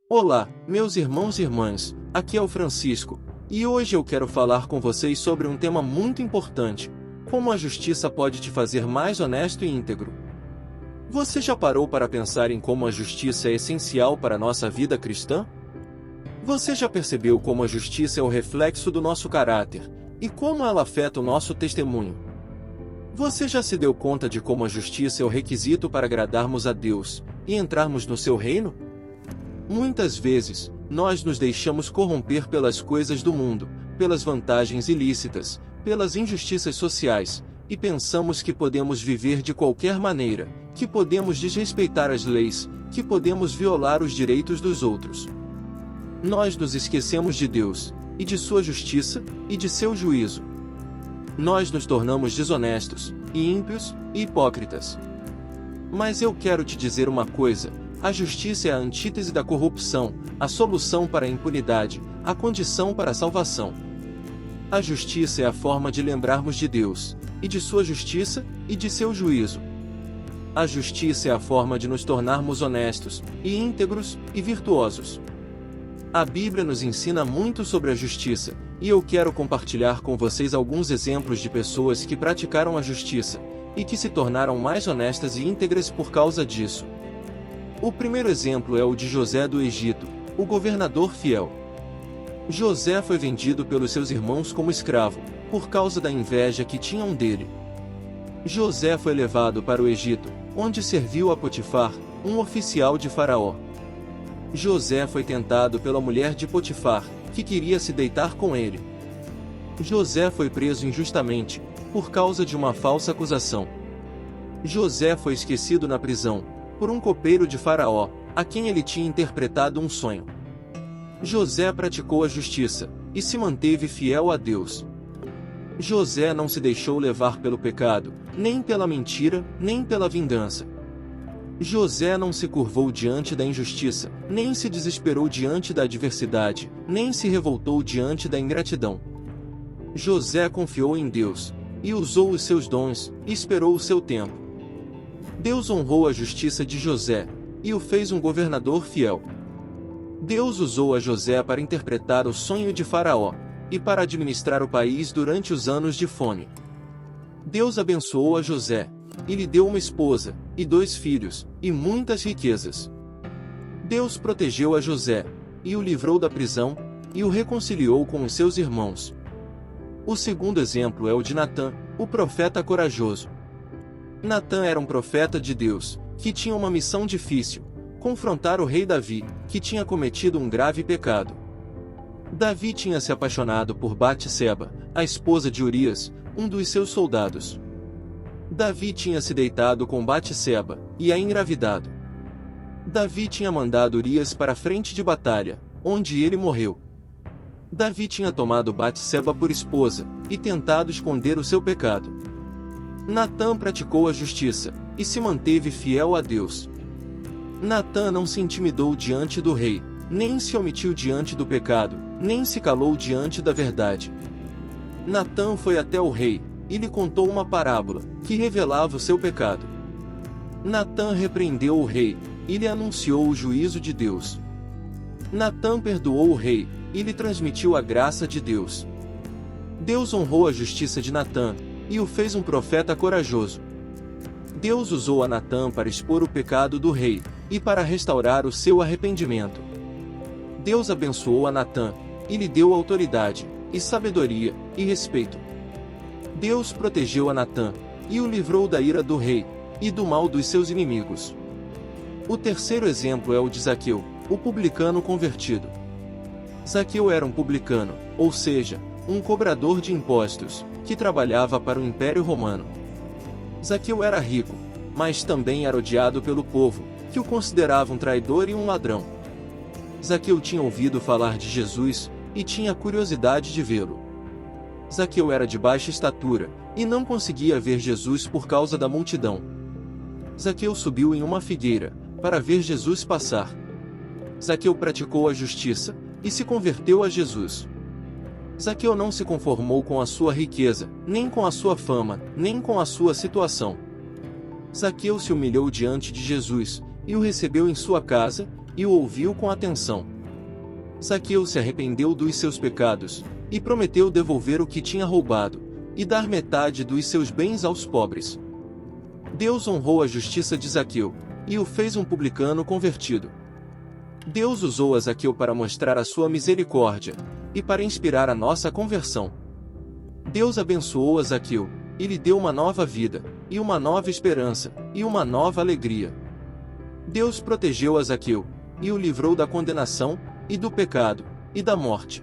Olá, meus irmãos e irmãs, aqui é o Francisco, e hoje eu quero falar com vocês sobre um tema muito importante: como a justiça pode te fazer mais honesto e íntegro. Você já parou para pensar em como a justiça é essencial para a nossa vida cristã? Você já percebeu como a justiça é o reflexo do nosso caráter, e como ela afeta o nosso testemunho? Você já se deu conta de como a justiça é o requisito para agradarmos a Deus e entrarmos no seu reino? Muitas vezes, nós nos deixamos corromper pelas coisas do mundo, pelas vantagens ilícitas, pelas injustiças sociais, e pensamos que podemos viver de qualquer maneira, que podemos desrespeitar as leis, que podemos violar os direitos dos outros. Nós nos esquecemos de Deus, e de sua justiça, e de seu juízo. Nós nos tornamos desonestos, e ímpios, e hipócritas. Mas eu quero te dizer uma coisa: a justiça é a antítese da corrupção, a solução para a impunidade, a condição para a salvação. A justiça é a forma de lembrarmos de Deus, e de sua justiça, e de seu juízo. A justiça é a forma de nos tornarmos honestos, e íntegros, e virtuosos. A Bíblia nos ensina muito sobre a justiça, e eu quero compartilhar com vocês alguns exemplos de pessoas que praticaram a justiça, e que se tornaram mais honestas e íntegras por causa disso. O primeiro exemplo é o de José do Egito, o governador fiel. José foi vendido pelos seus irmãos como escravo, por causa da inveja que tinham dele. José foi levado para o Egito, onde serviu a Potifar, um oficial de Faraó. José foi tentado pela mulher de Potifar, que queria se deitar com ele. José foi preso injustamente, por causa de uma falsa acusação. José foi esquecido na prisão, por um copeiro de Faraó, a quem ele tinha interpretado um sonho. José praticou a justiça, e se manteve fiel a Deus. José não se deixou levar pelo pecado, nem pela mentira, nem pela vingança. José não se curvou diante da injustiça, nem se desesperou diante da adversidade, nem se revoltou diante da ingratidão. José confiou em Deus, e usou os seus dons, e esperou o seu tempo. Deus honrou a justiça de José, e o fez um governador fiel. Deus usou a José para interpretar o sonho de Faraó, e para administrar o país durante os anos de fome. Deus abençoou a José, e lhe deu uma esposa, e 2 filhos, e muitas riquezas. Deus protegeu a José, e o livrou da prisão, e o reconciliou com os seus irmãos. O segundo exemplo é o de Natã, o profeta corajoso. Natã era um profeta de Deus, que tinha uma missão difícil: confrontar o rei Davi, que tinha cometido um grave pecado. Davi tinha se apaixonado por Batseba, a esposa de Urias, um dos seus soldados. Davi tinha se deitado com Batseba, e a engravidado. Davi tinha mandado Urias para a frente de batalha, onde ele morreu. Davi tinha tomado Batseba por esposa, e tentado esconder o seu pecado. Natã praticou a justiça, e se manteve fiel a Deus. Natã não se intimidou diante do rei, nem se omitiu diante do pecado, nem se calou diante da verdade. Natã foi até o rei, e lhe contou uma parábola, que revelava o seu pecado. Natã repreendeu o rei, e lhe anunciou o juízo de Deus. Natã perdoou o rei, e lhe transmitiu a graça de Deus. Deus honrou a justiça de Natã, e o fez um profeta corajoso. Deus usou a Natã para expor o pecado do rei, e para restaurar o seu arrependimento. Deus abençoou a Natã, e lhe deu autoridade, e sabedoria, e respeito. Deus protegeu a Natã, e o livrou da ira do rei, e do mal dos seus inimigos. O terceiro exemplo é o de Zaqueu, o publicano convertido. Zaqueu era um publicano, ou seja, um cobrador de impostos, que trabalhava para o Império Romano. Zaqueu era rico, mas também era odiado pelo povo, que o considerava um traidor e um ladrão. Zaqueu tinha ouvido falar de Jesus, e tinha curiosidade de vê-lo. Zaqueu era de baixa estatura, e não conseguia ver Jesus por causa da multidão. Zaqueu subiu em uma figueira, para ver Jesus passar. Zaqueu praticou a justiça, e se converteu a Jesus. Zaqueu não se conformou com a sua riqueza, nem com a sua fama, nem com a sua situação. Zaqueu se humilhou diante de Jesus, e o recebeu em sua casa, e o ouviu com atenção. Zaqueu se arrependeu dos seus pecados, e prometeu devolver o que tinha roubado, e dar metade dos seus bens aos pobres. Deus honrou a justiça de Zaqueu, e o fez um publicano convertido. Deus usou a Zaqueu para mostrar a sua misericórdia, e para inspirar a nossa conversão. Deus abençoou a Zaqueu, e lhe deu uma nova vida, e uma nova esperança, e uma nova alegria. Deus protegeu a Zaqueu, e o livrou da condenação, e do pecado, e da morte.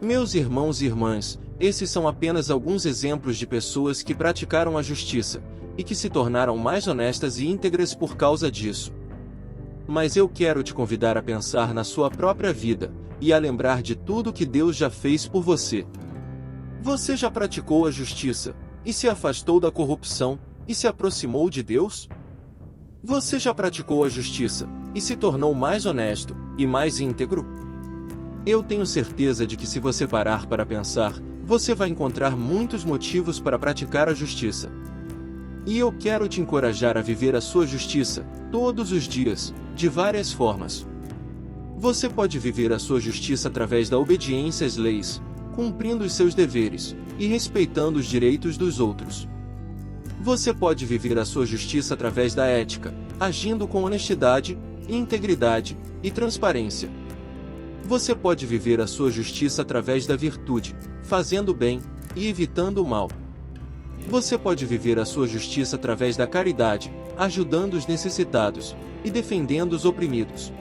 Meus irmãos e irmãs, esses são apenas alguns exemplos de pessoas que praticaram a justiça, e que se tornaram mais honestas e íntegras por causa disso. Mas eu quero te convidar a pensar na sua própria vida, e a lembrar de tudo que Deus já fez por você. Você já praticou a justiça, e se afastou da corrupção, e se aproximou de Deus? Você já praticou a justiça, e se tornou mais honesto, e mais íntegro? Eu tenho certeza de que se você parar para pensar, você vai encontrar muitos motivos para praticar a justiça. E eu quero te encorajar a viver a sua justiça, todos os dias, de várias formas. Você pode viver a sua justiça através da obediência às leis, cumprindo os seus deveres, e respeitando os direitos dos outros. Você pode viver a sua justiça através da ética, agindo com honestidade, integridade e transparência. Você pode viver a sua justiça através da virtude, fazendo o bem e evitando o mal. Você pode viver a sua justiça através da caridade, ajudando os necessitados e defendendo os oprimidos.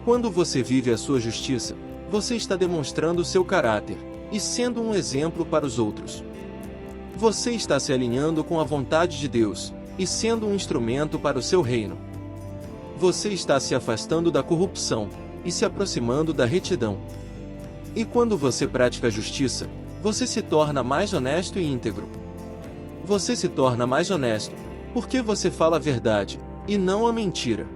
Quando você vive a sua justiça, você está demonstrando seu caráter e sendo um exemplo para os outros. Você está se alinhando com a vontade de Deus e sendo um instrumento para o seu reino. Você está se afastando da corrupção e se aproximando da retidão. E quando você pratica a justiça, você se torna mais honesto e íntegro. Você se torna mais honesto, porque você fala a verdade, e não a mentira.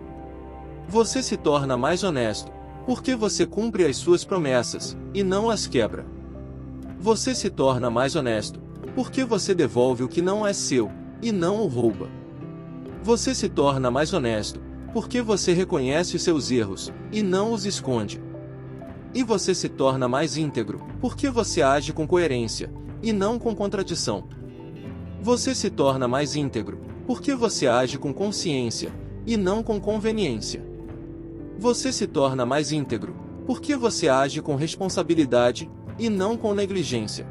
Você se torna mais honesto, porque você cumpre as suas promessas, e não as quebra. Você se torna mais honesto, porque você devolve o que não é seu, e não o rouba. Você se torna mais honesto, porque você reconhece os seus erros, e não os esconde. E você se torna mais íntegro, porque você age com coerência, e não com contradição. Você se torna mais íntegro, porque você age com consciência, e não com conveniência. Você se torna mais íntegro, porque você age com responsabilidade, e não com negligência.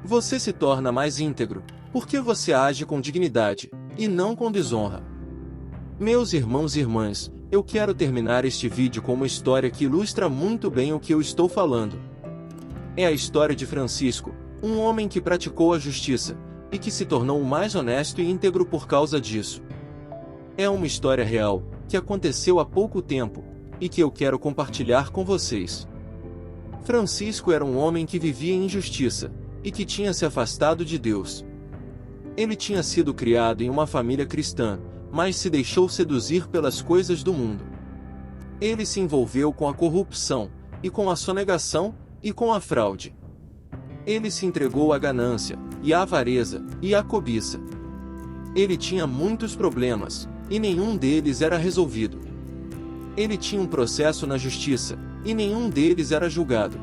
Você se torna mais íntegro, porque você age com dignidade, e não com desonra. Meus irmãos e irmãs, eu quero terminar este vídeo com uma história que ilustra muito bem o que eu estou falando. É a história de Francisco, um homem que praticou a justiça, e que se tornou o mais honesto e íntegro por causa disso. É uma história real, que aconteceu há pouco tempo, e que eu quero compartilhar com vocês. Francisco era um homem que vivia em injustiça, e que tinha se afastado de Deus. Ele tinha sido criado em uma família cristã, mas se deixou seduzir pelas coisas do mundo. Ele se envolveu com a corrupção, e com a sonegação, e com a fraude. Ele se entregou à ganância, e à avareza, e à cobiça. Ele tinha muitos problemas, e nenhum deles era resolvido. Ele tinha um processo na justiça, e nenhum deles era julgado.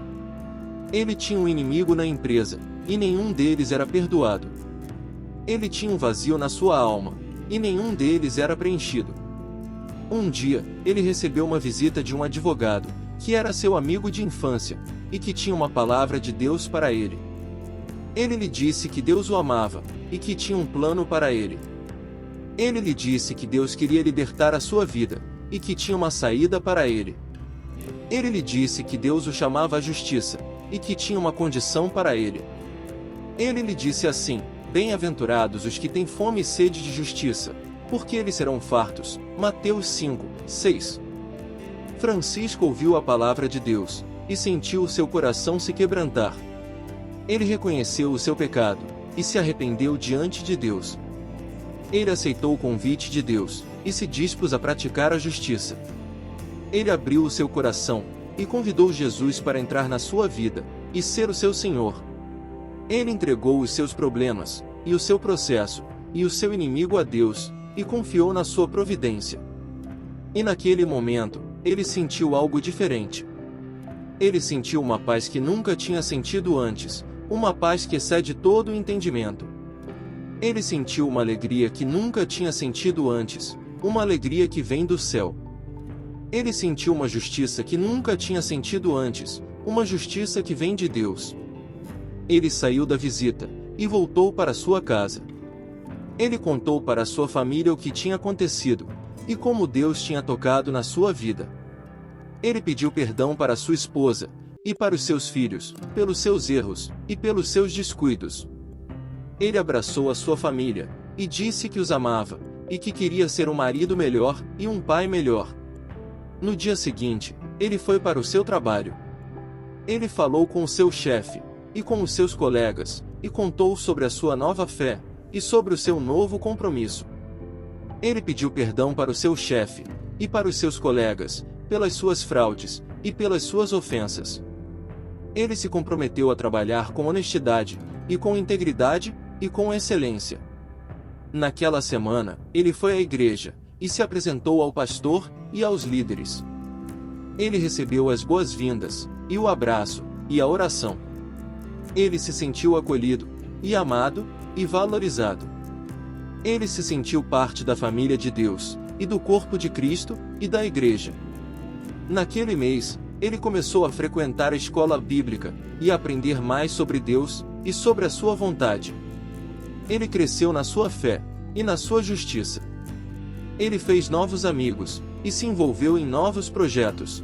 Ele tinha um inimigo na empresa, e nenhum deles era perdoado. Ele tinha um vazio na sua alma, e nenhum deles era preenchido. Um dia, ele recebeu uma visita de um advogado, que era seu amigo de infância, e que tinha uma palavra de Deus para ele. Ele lhe disse que Deus o amava, e que tinha um plano para ele. Ele lhe disse que Deus queria libertar a sua vida, e que tinha uma saída para ele. Ele lhe disse que Deus o chamava à justiça, e que tinha uma condição para ele. Ele lhe disse assim: bem-aventurados os que têm fome e sede de justiça, porque eles serão fartos. Mateus 5, 6. Francisco ouviu a palavra de Deus, e sentiu o seu coração se quebrantar. Ele reconheceu o seu pecado, e se arrependeu diante de Deus. Ele aceitou o convite de Deus, e se dispôs a praticar a justiça. Ele abriu o seu coração, e convidou Jesus para entrar na sua vida, e ser o seu Senhor. Ele entregou os seus problemas, e o seu processo, e o seu inimigo a Deus, e confiou na sua providência. E naquele momento, ele sentiu algo diferente. Ele sentiu uma paz que nunca tinha sentido antes, uma paz que excede todo o entendimento. Ele sentiu uma alegria que nunca tinha sentido antes, uma alegria que vem do céu. Ele sentiu uma justiça que nunca tinha sentido antes, uma justiça que vem de Deus. Ele saiu da visita e voltou para sua casa. Ele contou para sua família o que tinha acontecido e como Deus tinha tocado na sua vida. Ele pediu perdão para sua esposa e para os seus filhos, pelos seus erros e pelos seus descuidos. Ele abraçou a sua família e disse que os amava e que queria ser um marido melhor e um pai melhor. No dia seguinte, ele foi para o seu trabalho. Ele falou com o seu chefe e com os seus colegas e contou sobre a sua nova fé e sobre o seu novo compromisso. Ele pediu perdão para o seu chefe e para os seus colegas pelas suas fraudes e pelas suas ofensas. Ele se comprometeu a trabalhar com honestidade e com integridade e com excelência. Naquela semana, ele foi à igreja e se apresentou ao pastor e aos líderes. Ele recebeu as boas-vindas, e o abraço, e a oração. Ele se sentiu acolhido, e amado, e valorizado. Ele se sentiu parte da família de Deus, e do corpo de Cristo, e da igreja. Naquele mês, ele começou a frequentar a escola bíblica, e a aprender mais sobre Deus, e sobre a sua vontade. Ele cresceu na sua fé, e na sua justiça. Ele fez novos amigos, e se envolveu em novos projetos.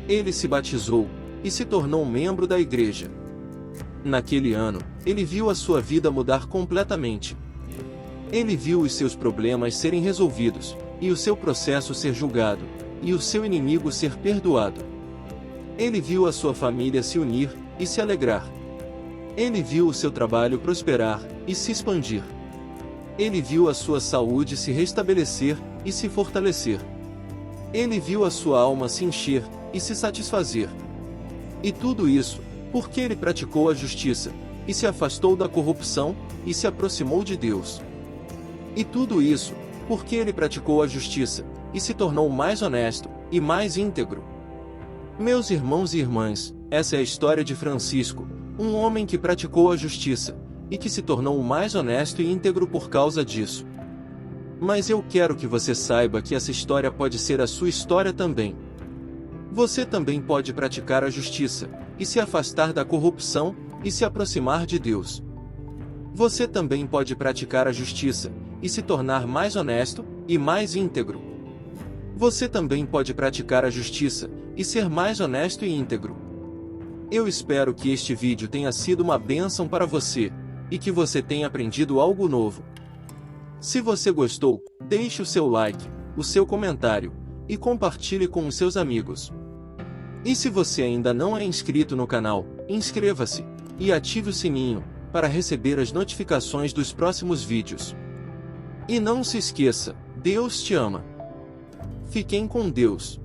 Ele se batizou, e se tornou membro da igreja. Naquele ano, ele viu a sua vida mudar completamente. Ele viu os seus problemas serem resolvidos, e o seu processo ser julgado, e o seu inimigo ser perdoado. Ele viu a sua família se unir, e se alegrar. Ele viu o seu trabalho prosperar, e se expandir. Ele viu a sua saúde se restabelecer, e se fortalecer. Ele viu a sua alma se encher, e se satisfazer. E tudo isso, porque ele praticou a justiça, e se afastou da corrupção, e se aproximou de Deus. E tudo isso, porque ele praticou a justiça, e se tornou mais honesto, e mais íntegro. Meus irmãos e irmãs, essa é a história de Francisco, um homem que praticou a justiça, e que se tornou mais honesto e íntegro por causa disso. Mas eu quero que você saiba que essa história pode ser a sua história também. Você também pode praticar a justiça, e se afastar da corrupção, e se aproximar de Deus. Você também pode praticar a justiça, e se tornar mais honesto, e mais íntegro. Você também pode praticar a justiça, e ser mais honesto e íntegro. Eu espero que este vídeo tenha sido uma bênção para você, e que você tenha aprendido algo novo. Se você gostou, deixe o seu like, o seu comentário, e compartilhe com os seus amigos. E se você ainda não é inscrito no canal, inscreva-se, e ative o sininho, para receber as notificações dos próximos vídeos. E não se esqueça, Deus te ama. Fiquem com Deus.